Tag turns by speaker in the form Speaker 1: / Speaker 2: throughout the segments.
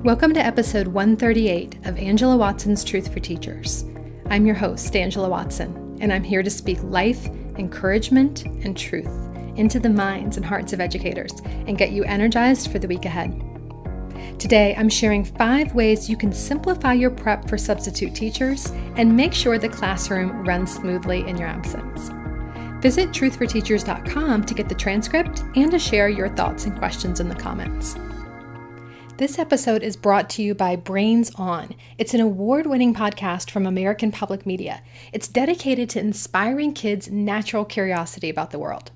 Speaker 1: Welcome to episode 138 of Angela Watson's Truth for Teachers. I'm your host, Angela Watson, and I'm here to speak life, encouragement, and truth into the minds and hearts of educators and get you energized for the week ahead. Today, I'm sharing 5 ways you can simplify your prep for substitute teachers and make sure the classroom runs smoothly in your absence. Visit truthforteachers.com to get the transcript and to share your thoughts and questions in the comments. This episode is brought to you by Brains On. It's an award-winning podcast from American Public Media. It's dedicated to inspiring kids' natural curiosity about the world.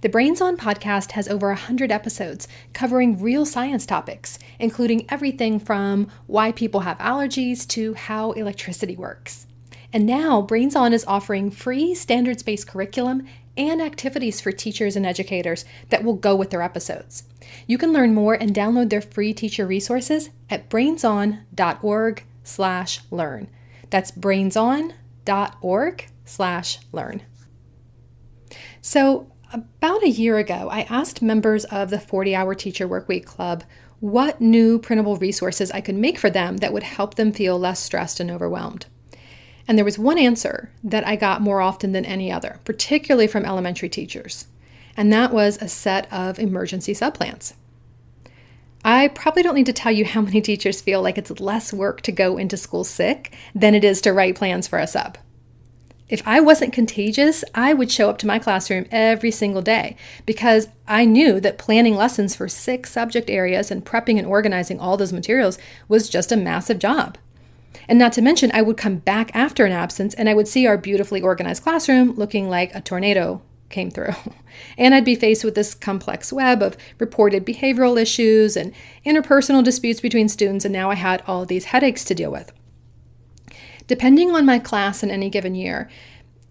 Speaker 1: The Brains On podcast has over 100 episodes covering real science topics, including everything from why people have allergies to how electricity works. And now, Brains On is offering free standards-based curriculum and activities for teachers and educators that will go with their episodes. You can learn more and download their free teacher resources at brainson.org/learn. That's brainson.org/learn. So, about a year ago, I asked members of the 40-Hour Teacher Workweek Club what new printable resources I could make for them that would help them feel less stressed and overwhelmed. And there was one answer that I got more often than any other, particularly from elementary teachers, and that was a set of emergency subplans. I probably don't need to tell you how many teachers feel like it's less work to go into school sick than it is to write plans for a sub. If I wasn't contagious, I would show up to my classroom every single day because I knew that planning lessons for 6 subject areas and prepping and organizing all those materials was just a massive job. And not to mention, I would come back after an absence and I would see our beautifully organized classroom looking like a tornado came through. And I'd be faced with this complex web of reported behavioral issues and interpersonal disputes between students, and now I had all of these headaches to deal with. Depending on my class in any given year,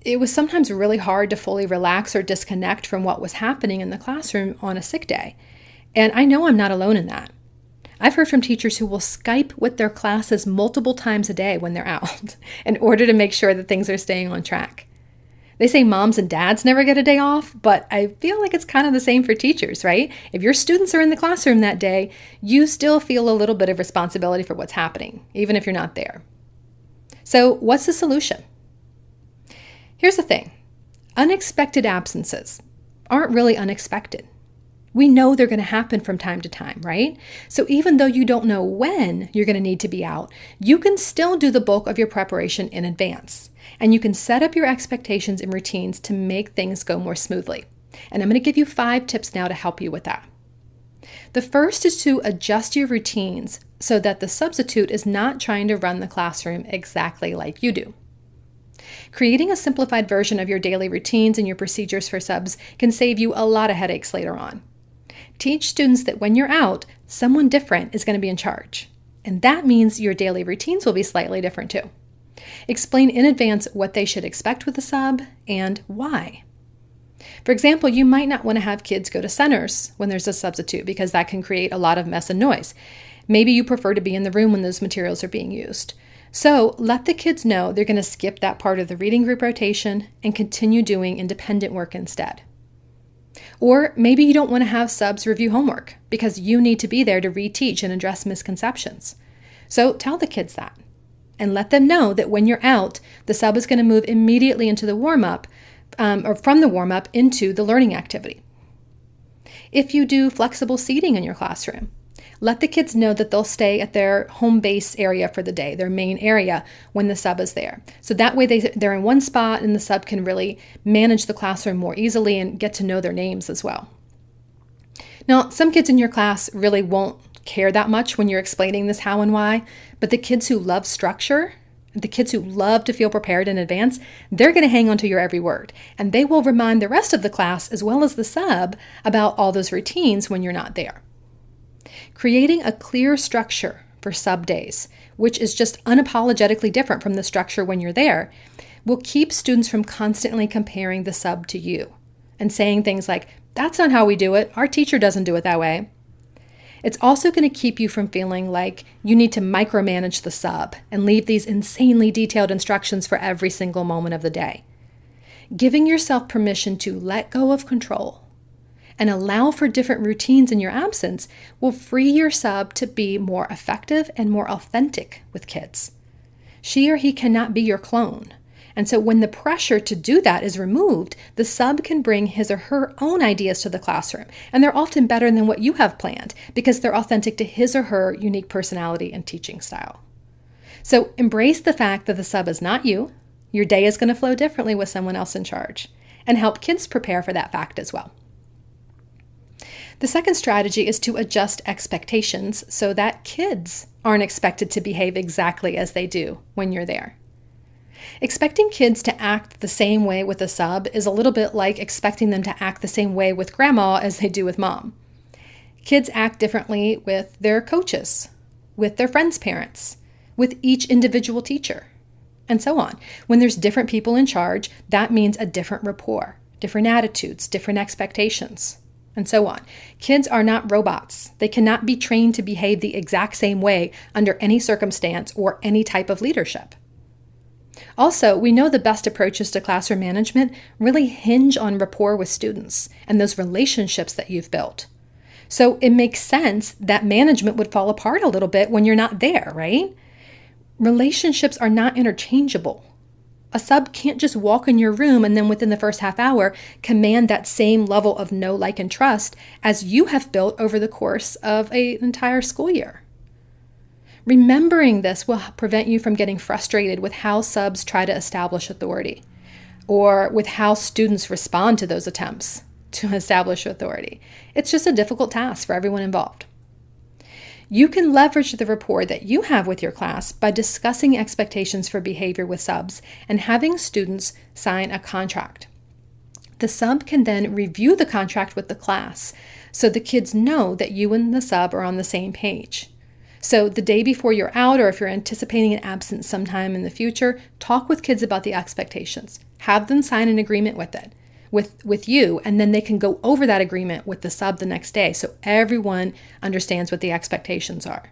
Speaker 1: it was sometimes really hard to fully relax or disconnect from what was happening in the classroom on a sick day. And I know I'm not alone in that. I've heard from teachers who will Skype with their classes multiple times a day when they're out in order to make sure that things are staying on track. They say moms and dads never get a day off, but I feel like it's kind of the same for teachers, right? If your students are in the classroom that day, you still feel a little bit of responsibility for what's happening, even if you're not there. So what's the solution? Here's the thing. Unexpected absences aren't really unexpected. We know they're going to happen from time to time, right? So even though you don't know when you're going to need to be out, you can still do the bulk of your preparation in advance. And you can set up your expectations and routines to make things go more smoothly. And I'm going to give you 5 tips now to help you with that. The first is to adjust your routines so that the substitute is not trying to run the classroom exactly like you do. Creating a simplified version of your daily routines and your procedures for subs can save you a lot of headaches later on. Teach students that when you're out, someone different is going to be in charge. And that means your daily routines will be slightly different too. Explain in advance what they should expect with the sub and why. For example, you might not want to have kids go to centers when there's a substitute because that can create a lot of mess and noise. Maybe you prefer to be in the room when those materials are being used. So let the kids know they're going to skip that part of the reading group rotation and continue doing independent work instead. Or maybe you don't want to have subs review homework because you need to be there to reteach and address misconceptions. So tell the kids that and let them know that when you're out, the sub is going to move immediately into the warm-up or from the warm-up into the learning activity. If you do flexible seating in your classroom, let the kids know that they'll stay at their home base area for the day, their main area, when the sub is there. So that way they're in one spot and the sub can really manage the classroom more easily and get to know their names as well. Now, some kids in your class really won't care that much when you're explaining this how and why, but the kids who love structure, the kids who love to feel prepared in advance, they're going to hang on to your every word. And they will remind the rest of the class, as well as the sub, about all those routines when you're not there. Creating a clear structure for sub days, which is just unapologetically different from the structure when you're there, will keep students from constantly comparing the sub to you and saying things like, "That's not how we do it. Our teacher doesn't do it that way." It's also going to keep you from feeling like you need to micromanage the sub and leave these insanely detailed instructions for every single moment of the day. Giving yourself permission to let go of control and allow for different routines in your absence will free your sub to be more effective and more authentic with kids. She or he cannot be your clone. And so when the pressure to do that is removed, the sub can bring his or her own ideas to the classroom. And they're often better than what you have planned because they're authentic to his or her unique personality and teaching style. So embrace the fact that the sub is not you. Your day is going to flow differently with someone else in charge, and help kids prepare for that fact as well. The second strategy is to adjust expectations so that kids aren't expected to behave exactly as they do when you're there. Expecting kids to act the same way with a sub is a little bit like expecting them to act the same way with grandma as they do with mom. Kids act differently with their coaches, with their friends' parents, with each individual teacher, and so on. When there's different people in charge, that means a different rapport, different attitudes, different expectations, and so on. Kids are not robots. They cannot be trained to behave the exact same way under any circumstance or any type of leadership. Also, we know the best approaches to classroom management really hinge on rapport with students and those relationships that you've built. So it makes sense that management would fall apart a little bit when you're not there, right? Relationships are not interchangeable. A sub can't just walk in your room and then within the first half hour command that same level of know, like, and trust as you have built over the course of an entire school year. Remembering this will prevent you from getting frustrated with how subs try to establish authority, or with how students respond to those attempts to establish authority. It's just a difficult task for everyone involved. You can leverage the rapport that you have with your class by discussing expectations for behavior with subs and having students sign a contract. The sub can then review the contract with the class so the kids know that you and the sub are on the same page. So the day before you're out, or if you're anticipating an absence sometime in the future, talk with kids about the expectations. Have them sign an agreement with it, with you, and then they can go over that agreement with the sub the next day so everyone understands what the expectations are.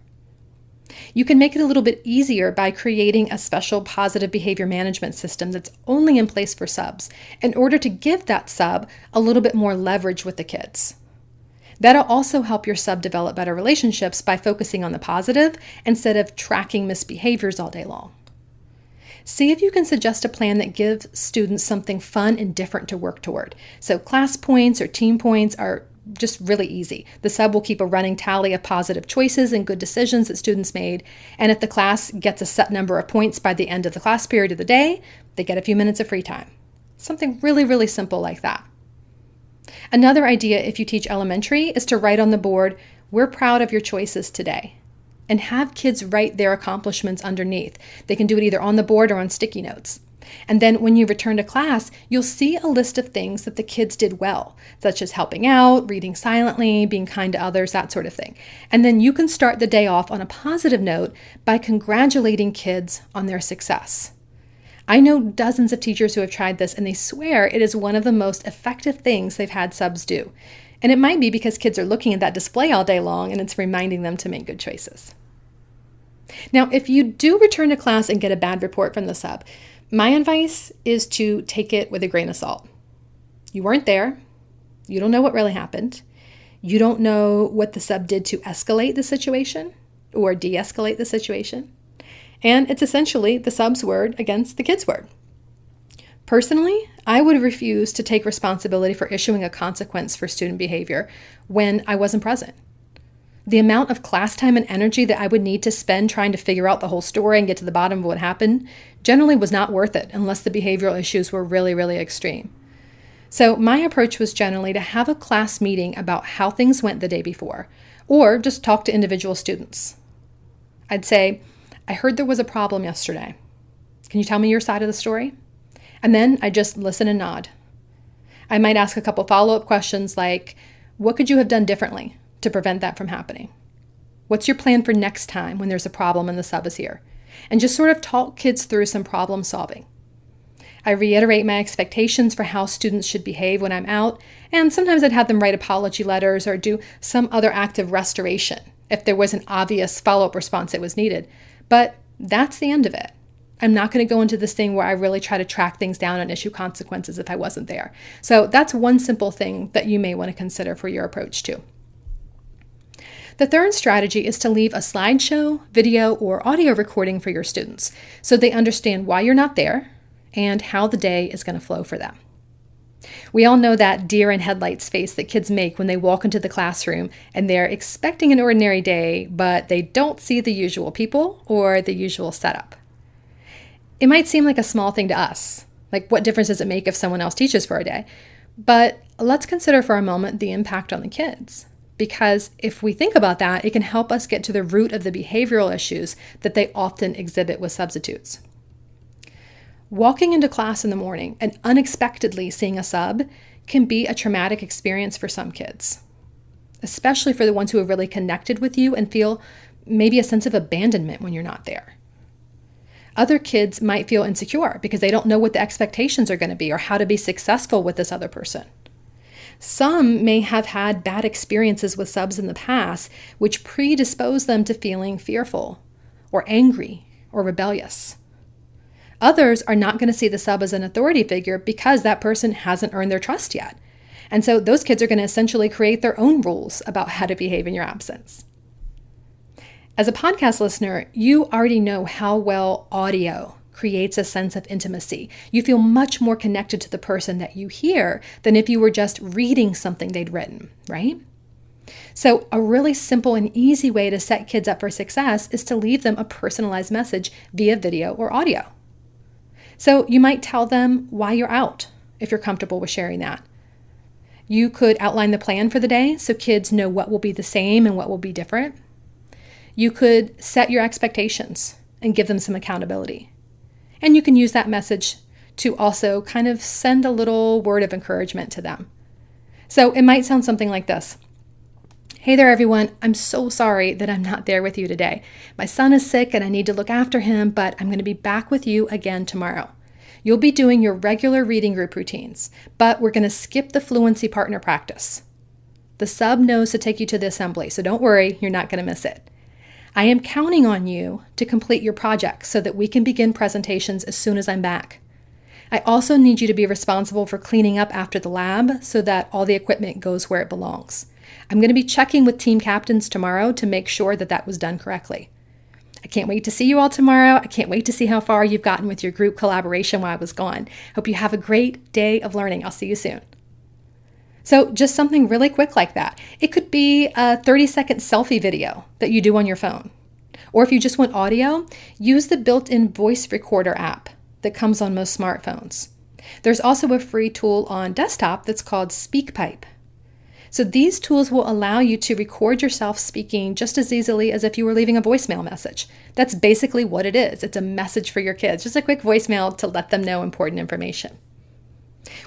Speaker 1: You can make it a little bit easier by creating a special positive behavior management system that's only in place for subs in order to give that sub a little bit more leverage with the kids. That'll also help your sub develop better relationships by focusing on the positive instead of tracking misbehaviors all day long. See if you can suggest a plan that gives students something fun and different to work toward. So class points or team points are just really easy. The sub will keep a running tally of positive choices and good decisions that students made. And if the class gets a set number of points by the end of the class period of the day, they get a few minutes of free time. Something really, really simple like that. Another idea if you teach elementary is to write on the board, "We're proud of your choices today," and have kids write their accomplishments underneath. They can do it either on the board or on sticky notes. And then when you return to class, you'll see a list of things that the kids did well, such as helping out, reading silently, being kind to others, that sort of thing. And then you can start the day off on a positive note by congratulating kids on their success. I know dozens of teachers who have tried this, and they swear it is one of the most effective things they've had subs do. And it might be because kids are looking at that display all day long and it's reminding them to make good choices. Now, if you do return to class and get a bad report from the sub, my advice is to take it with a grain of salt. You weren't there. You don't know what really happened. You don't know what the sub did to escalate the situation or de-escalate the situation. And it's essentially the sub's word against the kid's word. Personally, I would refuse to take responsibility for issuing a consequence for student behavior when I wasn't present. The amount of class time and energy that I would need to spend trying to figure out the whole story and get to the bottom of what happened generally was not worth it unless the behavioral issues were really, really extreme. So my approach was generally to have a class meeting about how things went the day before, or just talk to individual students. I'd say, "I heard there was a problem yesterday. Can you tell me your side of the story?" And then I just listen and nod. I might ask a couple follow-up questions like, what could you have done differently to prevent that from happening? What's your plan for next time when there's a problem and the sub is here? And just sort of talk kids through some problem solving. I reiterate my expectations for how students should behave when I'm out, and sometimes I'd have them write apology letters or do some other act of restoration if there was an obvious follow-up response that was needed. But that's the end of it. I'm not going to go into this thing where I really try to track things down and issue consequences if I wasn't there. So that's one simple thing that you may want to consider for your approach too. The third strategy is to leave a slideshow, video, or audio recording for your students so they understand why you're not there and how the day is going to flow for them. We all know that deer in headlights face that kids make when they walk into the classroom and they're expecting an ordinary day, but they don't see the usual people or the usual setup. It might seem like a small thing to us, like what difference does it make if someone else teaches for a day? But let's consider for a moment the impact on the kids. Because if we think about that, it can help us get to the root of the behavioral issues that they often exhibit with substitutes. Walking into class in the morning and unexpectedly seeing a sub can be a traumatic experience for some kids, especially for the ones who have really connected with you and feel maybe a sense of abandonment when you're not there. Other kids might feel insecure because they don't know what the expectations are going to be or how to be successful with this other person. Some may have had bad experiences with subs in the past, which predispose them to feeling fearful or angry or rebellious. Others are not going to see the sub as an authority figure because that person hasn't earned their trust yet. And so those kids are going to essentially create their own rules about how to behave in your absence. As a podcast listener, you already know how well audio creates a sense of intimacy. You feel much more connected to the person that you hear than if you were just reading something they'd written, right? So a really simple and easy way to set kids up for success is to leave them a personalized message via video or audio. So you might tell them why you're out, if you're comfortable with sharing that. You could outline the plan for the day so kids know what will be the same and what will be different. You could set your expectations and give them some accountability. And you can use that message to also kind of send a little word of encouragement to them. So it might sound something like this. Hey there, everyone. I'm so sorry that I'm not there with you today. My son is sick and I need to look after him, but I'm going to be back with you again tomorrow. You'll be doing your regular reading group routines, but we're going to skip the fluency partner practice. The sub knows to take you to the assembly, so don't worry, you're not going to miss it. I am counting on you to complete your project so that we can begin presentations as soon as I'm back. I also need you to be responsible for cleaning up after the lab so that all the equipment goes where it belongs. I'm going to be checking with team captains tomorrow to make sure that that was done correctly. I can't wait to see you all tomorrow. I can't wait to see how far you've gotten with your group collaboration while I was gone. Hope you have a great day of learning. I'll see you soon. So just something really quick like that. It could be a 30-second selfie video that you do on your phone. Or if you just want audio, use the built-in voice recorder app that comes on most smartphones. There's also a free tool on desktop that's called SpeakPipe. So these tools will allow you to record yourself speaking just as easily as if you were leaving a voicemail message. That's basically what it is. It's a message for your kids, just a quick voicemail to let them know important information.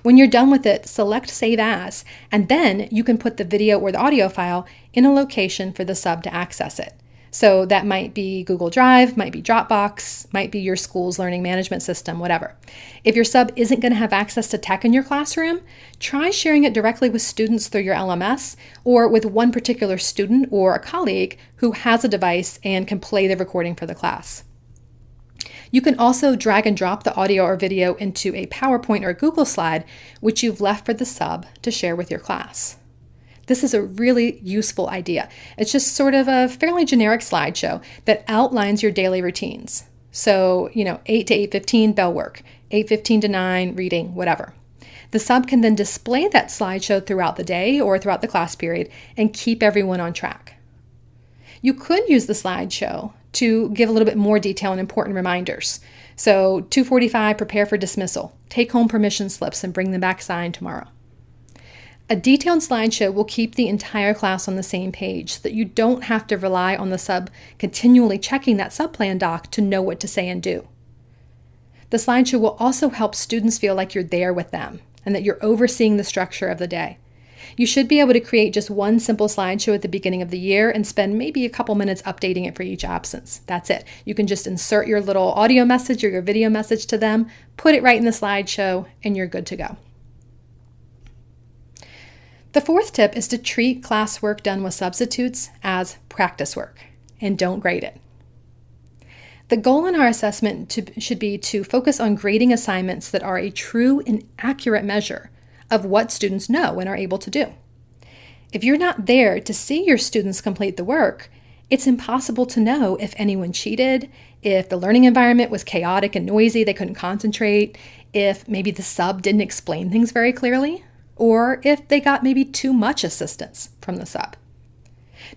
Speaker 1: When you're done with it, select Save As, and then you can put the video or the audio file in a location for the sub to access it. So that might be Google Drive, might be Dropbox, might be your school's learning management system, whatever. If your sub isn't going to have access to tech in your classroom, try sharing it directly with students through your LMS or with one particular student or a colleague who has a device and can play the recording for the class. You can also drag and drop the audio or video into a PowerPoint or Google slide, which you've left for the sub to share with your class. This is a really useful idea. It's just sort of a fairly generic slideshow that outlines your daily routines. So, 8 to 8:15 bell work, 8:15 to 9 reading, whatever. The sub can then display that slideshow throughout the day or throughout the class period and keep everyone on track. You could use the slideshow to give a little bit more detail and important reminders. So 2:45, prepare for dismissal. Take home permission slips and bring them back signed tomorrow. A detailed slideshow will keep the entire class on the same page so that you don't have to rely on the sub continually checking that subplan doc to know what to say and do. The slideshow will also help students feel like you're there with them and that you're overseeing the structure of the day. You should be able to create just one simple slideshow at the beginning of the year and spend maybe a couple minutes updating it for each absence. That's it. You can just insert your little audio message or your video message to them, put it right in the slideshow, and you're good to go. The fourth tip is to treat classwork done with substitutes as practice work and don't grade it. The goal in our assessment should be to focus on grading assignments that are a true and accurate measure of what students know and are able to do. If you're not there to see your students complete the work, it's impossible to know if anyone cheated, if the learning environment was chaotic and noisy, they couldn't concentrate, if maybe the sub didn't explain things very clearly, or if they got maybe too much assistance from the sub.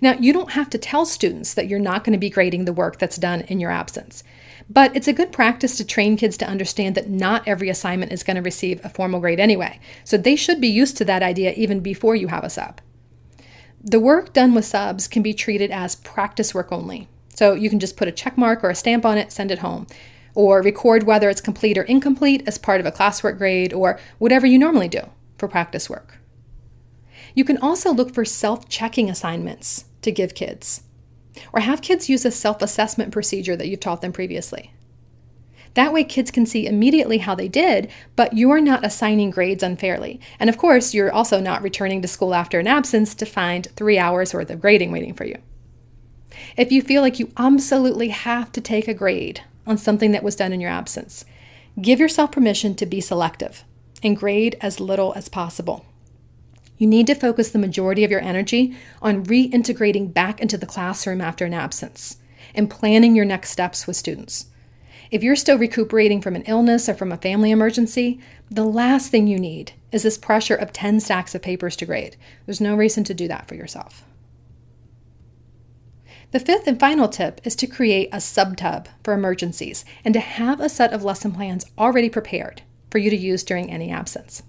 Speaker 1: Now, you don't have to tell students that you're not going to be grading the work that's done in your absence, but it's a good practice to train kids to understand that not every assignment is going to receive a formal grade anyway, so they should be used to that idea even before you have a sub. The work done with subs can be treated as practice work only, so you can just put a check mark or a stamp on it, send it home, or record whether it's complete or incomplete as part of a classwork grade or whatever you normally do for practice work. You can also look for self-checking assignments to give kids, or have kids use a self-assessment procedure that you've taught them previously. That way kids can see immediately how they did, but you're not assigning grades unfairly. And of course, you're also not returning to school after an absence to find 3 hours worth of grading waiting for you. If you feel like you absolutely have to take a grade on something that was done in your absence, give yourself permission to be selective and grade as little as possible. You need to focus the majority of your energy on reintegrating back into the classroom after an absence and planning your next steps with students. If you're still recuperating from an illness or from a family emergency, the last thing you need is this pressure of 10 stacks of papers to grade. There's no reason to do that for yourself. The fifth and final tip is to create a subtub for emergencies and to have a set of lesson plans already prepared for you to use during any absence.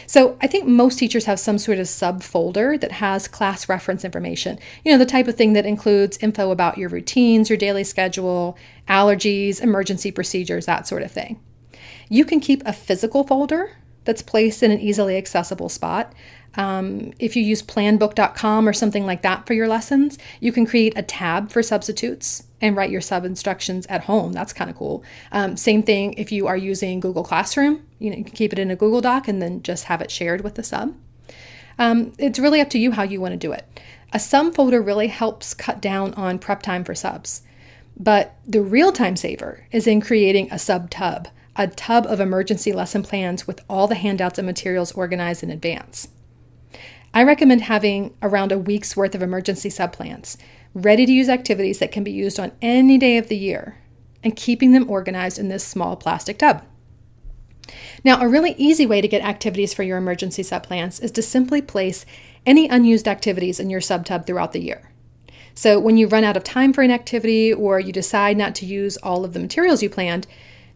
Speaker 1: So I think most teachers have some sort of subfolder that has class reference information, the type of thing that includes info about your routines, your daily schedule, allergies, emergency procedures, that sort of thing. You can keep a physical folder that's placed in an easily accessible spot. If you use planbook.com or something like that for your lessons, you can create a tab for substitutes and write your sub instructions at home. That's kind of cool. Same thing if you are using Google Classroom, you can keep it in a Google Doc and then just have it shared with the sub. It's really up to you how you want to do it. A sub folder really helps cut down on prep time for subs. But the real time saver is in creating a sub tub, a tub of emergency lesson plans with all the handouts and materials organized in advance. I recommend having around a week's worth of emergency subplans, ready-to-use activities that can be used on any day of the year, and keeping them organized in this small plastic tub. Now, a really easy way to get activities for your emergency subplans is to simply place any unused activities in your subtub throughout the year. So when you run out of time for an activity or you decide not to use all of the materials you planned,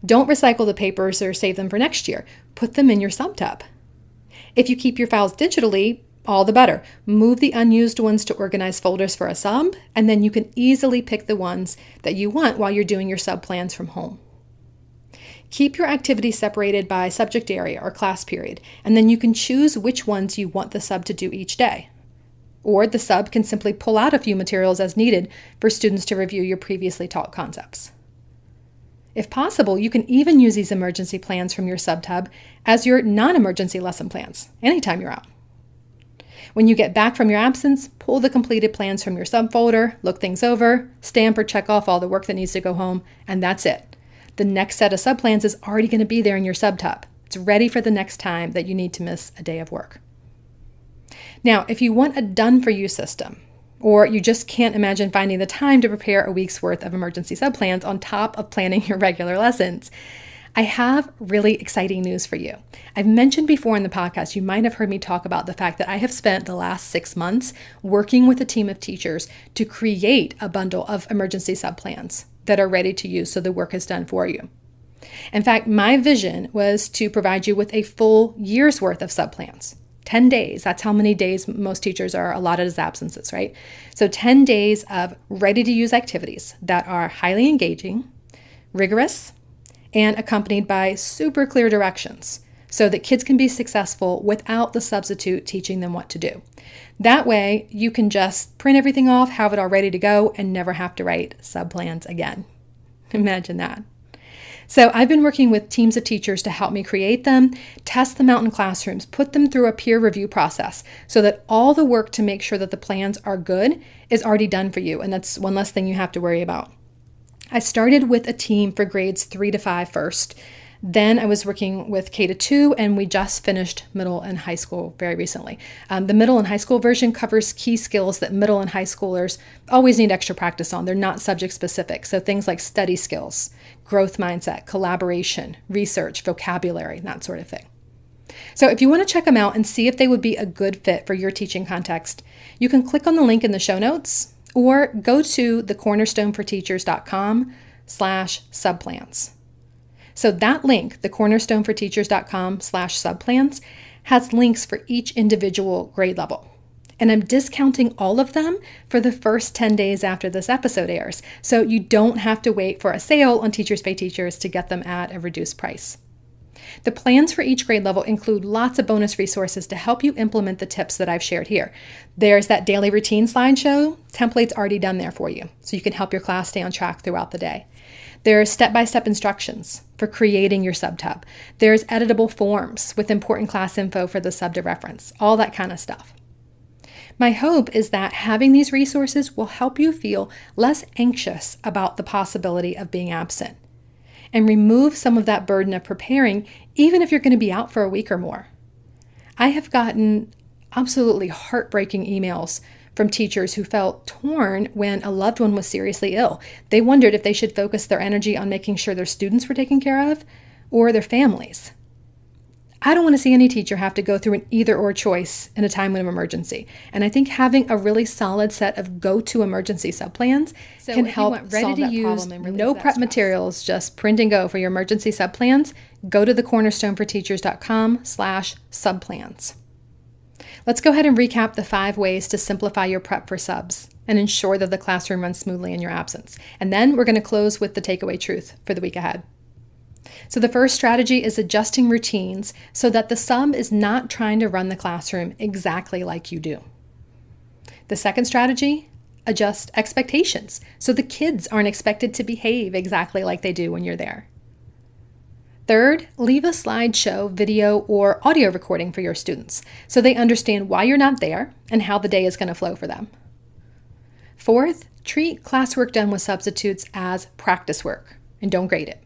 Speaker 1: don't recycle the papers or save them for next year. Put them in your subtub. If you keep your files digitally, all the better. Move the unused ones to organized folders for a sub, and then you can easily pick the ones that you want while you're doing your sub plans from home. Keep your activities separated by subject area or class period, and then you can choose which ones you want the sub to do each day. Or the sub can simply pull out a few materials as needed for students to review your previously taught concepts. If possible, you can even use these emergency plans from your subtub as your non-emergency lesson plans anytime you're out. When you get back from your absence, pull the completed plans from your subfolder, look things over, stamp or check off all the work that needs to go home, and that's it. The next set of subplans is already going to be there in your subtub. It's ready for the next time that you need to miss a day of work. Now, if you want a done-for-you system, or you just can't imagine finding the time to prepare a week's worth of emergency subplans on top of planning your regular lessons, I have really exciting news for you. I've mentioned before in the podcast, you might have heard me talk about the fact that I have spent the last 6 months working with a team of teachers to create a bundle of emergency subplans that are ready to use so the work is done for you. In fact, my vision was to provide you with a full year's worth of subplans. 10 days, that's how many days most teachers are allotted as absences, right? So 10 days of ready-to-use activities that are highly engaging, rigorous, and accompanied by super clear directions so that kids can be successful without the substitute teaching them what to do. That way, you can just print everything off, have it all ready to go, and never have to write subplans again. Imagine that. So I've been working with teams of teachers to help me create them, test them out in classrooms, put them through a peer review process so that all the work to make sure that the plans are good is already done for you, and that's one less thing you have to worry about. I started with a team for grades 3 to 5 first. Then I was working with K to 2, and we just finished middle and high school very recently. The middle and high school version covers key skills that middle and high schoolers always need extra practice on. They're not subject specific. So things like study skills, growth mindset, collaboration, research, vocabulary, that sort of thing. So if you want to check them out and see if they would be a good fit for your teaching context, you can click on the link in the show notes or go to thecornerstoneforteachers.com/subplans. So that link, thecornerstoneforteachers.com/subplans, has links for each individual grade level. And I'm discounting all of them for the first 10 days after this episode airs. So you don't have to wait for a sale on Teachers Pay Teachers to get them at a reduced price. The plans for each grade level include lots of bonus resources to help you implement the tips that I've shared here. There's that daily routine slideshow, templates already done there for you, so you can help your class stay on track throughout the day. There's step-by-step instructions for creating your subtub. There's editable forms with important class info for the sub to reference, all that kind of stuff. My hope is that having these resources will help you feel less anxious about the possibility of being absent and remove some of that burden of preparing, even if you're going to be out for a week or more. I have gotten absolutely heartbreaking emails from teachers who felt torn when a loved one was seriously ill. They wondered if they should focus their energy on making sure their students were taken care of or their families. I don't want to see any teacher have to go through an either-or choice in a time of emergency. And I think having a really solid set of go-to emergency subplans can help solve that problem and no prep materials, just print and go for your emergency subplans. Go to thecornerstoneforteachers.com/subplans. Let's go ahead and recap the 5 ways to simplify your prep for subs and ensure that the classroom runs smoothly in your absence. And then we're going to close with the takeaway truth for the week ahead. So the first strategy is adjusting routines so that the sub is not trying to run the classroom exactly like you do. The second strategy, adjust expectations so the kids aren't expected to behave exactly like they do when you're there. Third, leave a slideshow, video, or audio recording for your students so they understand why you're not there and how the day is going to flow for them. Fourth, treat classwork done with substitutes as practice work and don't grade it.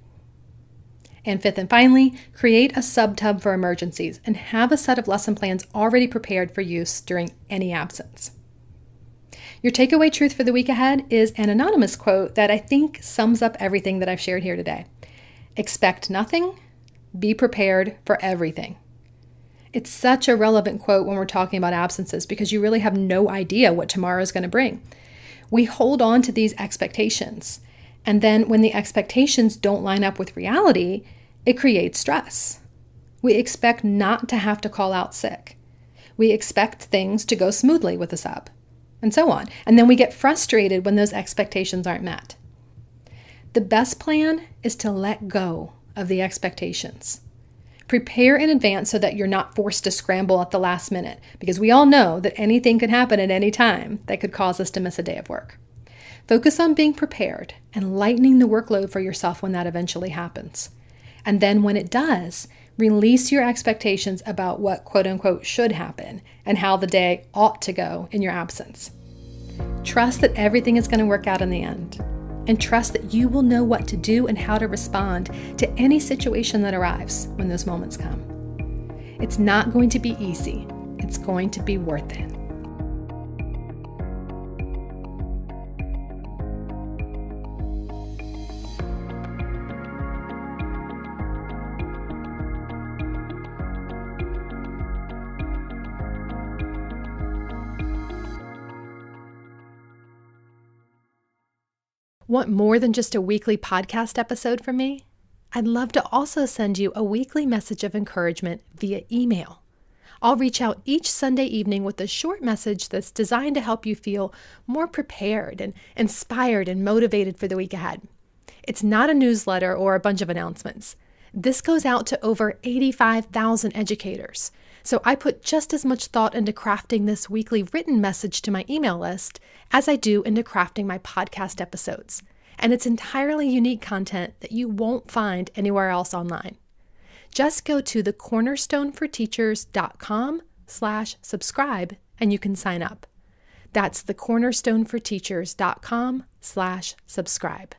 Speaker 1: And fifth and finally, create a subtub for emergencies and have a set of lesson plans already prepared for use during any absence. Your takeaway truth for the week ahead is an anonymous quote that I think sums up everything that I've shared here today. Expect nothing, be prepared for everything. It's such a relevant quote when we're talking about absences because you really have no idea what tomorrow is going to bring. We hold on to these expectations, and then when the expectations don't line up with reality, it creates stress. We expect not to have to call out sick. We expect things to go smoothly with the sub, and so on. And then we get frustrated when those expectations aren't met. The best plan is to let go of the expectations. Prepare in advance so that you're not forced to scramble at the last minute, because we all know that anything can happen at any time that could cause us to miss a day of work. Focus on being prepared and lightening the workload for yourself when that eventually happens. And then when it does, release your expectations about what quote unquote should happen and how the day ought to go in your absence. Trust that everything is going to work out in the end. And trust that you will know what to do and how to respond to any situation that arrives when those moments come. It's not going to be easy. It's going to be worth it. Want more than just a weekly podcast episode from me? I'd love to also send you a weekly message of encouragement via email. I'll reach out each Sunday evening with a short message that's designed to help you feel more prepared and inspired and motivated for the week ahead. It's not a newsletter or a bunch of announcements. This goes out to over 85,000 educators. So I put just as much thought into crafting this weekly written message to my email list as I do into crafting my podcast episodes. And it's entirely unique content that you won't find anywhere else online. Just go to thecornerstoneforteachers.com/subscribe and you can sign up. That's thecornerstoneforteachers.com/subscribe.